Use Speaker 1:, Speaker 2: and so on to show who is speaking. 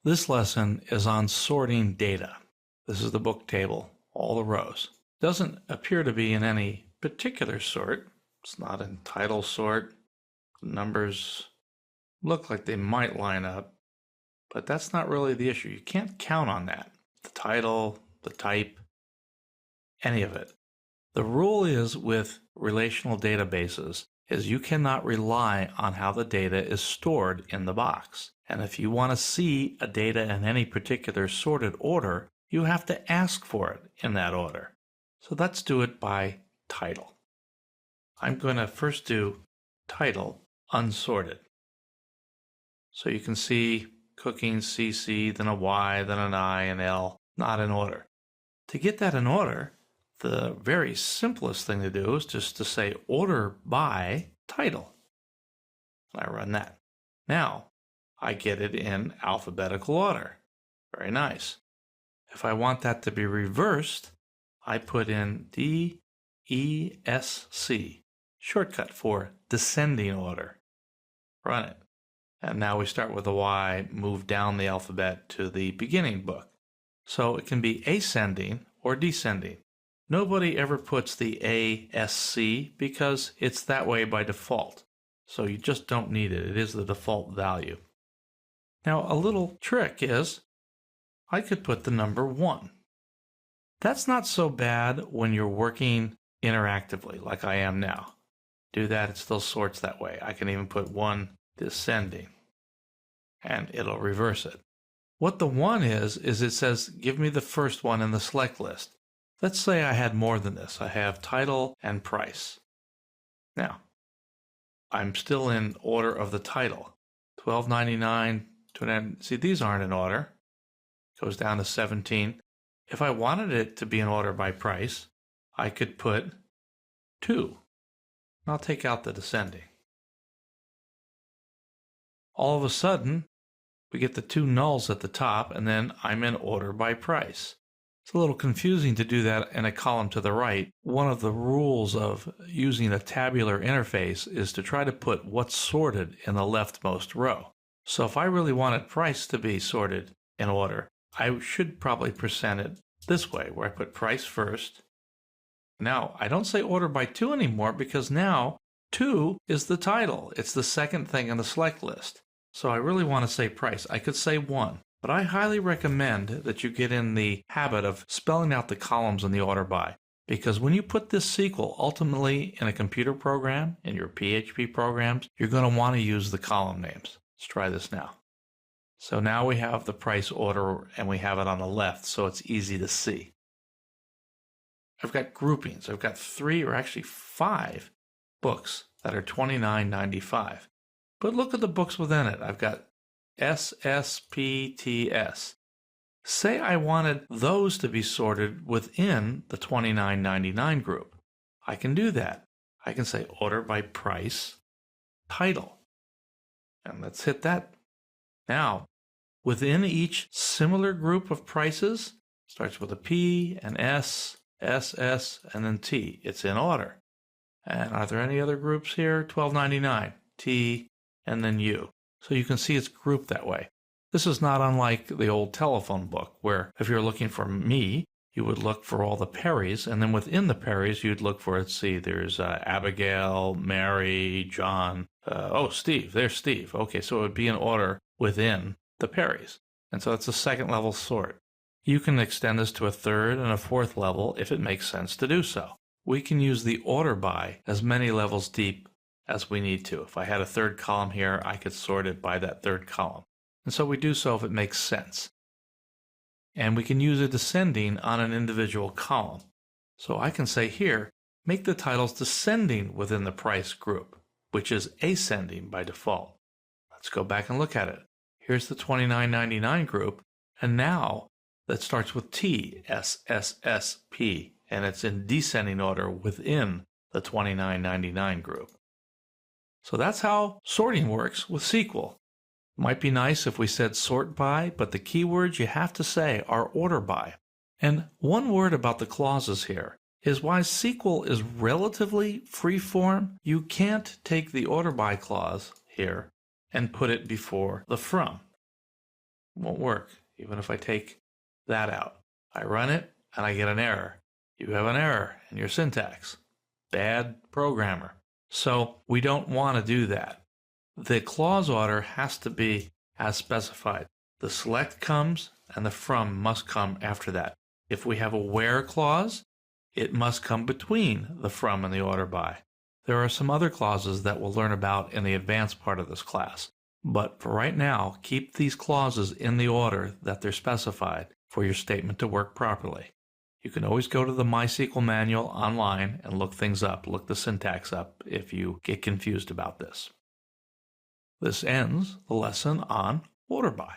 Speaker 1: This lesson is on sorting data. This is the book table, all the rows. Doesn't appear to be in any particular sort. It's not in title sort. The numbers look like they might line up, but that's not really the issue. You can't count on that. The title, the type, any of it. The rule is with relational databases is you cannot rely on how the data is stored in the box. And if you want to see a data in any particular sorted order, you have to ask for it in that order. So let's do it by title. I'm going to first do title unsorted. So you can see cooking, CC, then a Y, then an I, and L, not in order. To get that in order, the very simplest thing to do is just to say order by title. I run that. Now, I get it in alphabetical order. Very nice. If I want that to be reversed, I put in DESC, shortcut for descending order. Run it. And now we start with a Y, move down the alphabet to the beginning book. So it can be ascending or descending. Nobody ever puts the ASC because it's that way by default. So you just don't need it. It is the default value. Now a little trick is I could put the number 1. That's not so bad when you're working interactively like I am now. Do that, it still sorts that way. I can even put 1 descending and it'll reverse it. What the 1 is it says give me the first one in the select list. Let's say I had more than this. I have title and price. Now, I'm still in order of the title. $12.99, $2.99. See, these aren't in order. Goes down to 17. If I wanted it to be in order by price, I could put 2. I'll take out the descending. All of a sudden, we get the 2 nulls at the top, and then I'm in order by price. It's a little confusing to do that in a column to the right. One of the rules of using a tabular interface is to try to put what's sorted in the leftmost row. So if I really wanted price to be sorted in order, I should probably present it this way, where I put price first. Now, I don't say order by 2 anymore because now 2 is the title. It's the second thing in the select list. So I really want to say price. I could say 1. But I highly recommend that you get in the habit of spelling out the columns in the order by. Because when you put this SQL ultimately in a computer program, in your PHP programs, you're going to want to use the column names. Let's try this now. So now we have the price order and we have it on the left, so it's easy to see. I've got groupings. I've got 3 or actually 5 books that are $29.95. But look at the books within it. I've got SSPTS. Say I wanted those to be sorted within the $29.99 group. I can do that. I can say order by price, title. And let's hit that. Now, within each similar group of prices, starts with a P, an S, SS, and then T. It's in order. And are there any other groups here? $12.99, T, and then U. So you can see it's grouped that way. This is not unlike the old telephone book, where if you're looking for me, you would look for all the Perrys, and then within the Perrys, you'd look for, let's see, there's Abigail, Mary, John, Steve, there's Steve. Okay, so it would be in order within the Perrys. And so it's a second level sort. You can extend this to a third and a fourth level if it makes sense to do so. We can use the order by as many levels deep as we need to. If I had a third column here, I could sort it by that third column. And so we do so if it makes sense. And we can use a descending on an individual column. So I can say here, make the titles descending within the price group, which is ascending by default. Let's go back and look at it. Here's the $29.99 group, and now that starts with T, S, S, S, P, and it's in descending order within the $29.99 group. So that's how sorting works with SQL. Might be nice if we said sort by, but the keywords you have to say are order by. And one word about the clauses here is why SQL is relatively free-form. You can't take the order by clause here and put it before the from. Won't work, even if I take that out. I run it and I get an error. You have an error in your syntax. Bad programmer. So we don't want to do that. The clause order has to be as specified. The select comes and the from must come after that. If we have a where clause, it must come between the from and the order by. There are some other clauses that we'll learn about in the advanced part of this class. But for right now, keep these clauses in the order that they're specified for your statement to work properly. You can always go to the MySQL manual online and look things up, look the syntax up if you get confused about this. This ends the lesson on order by.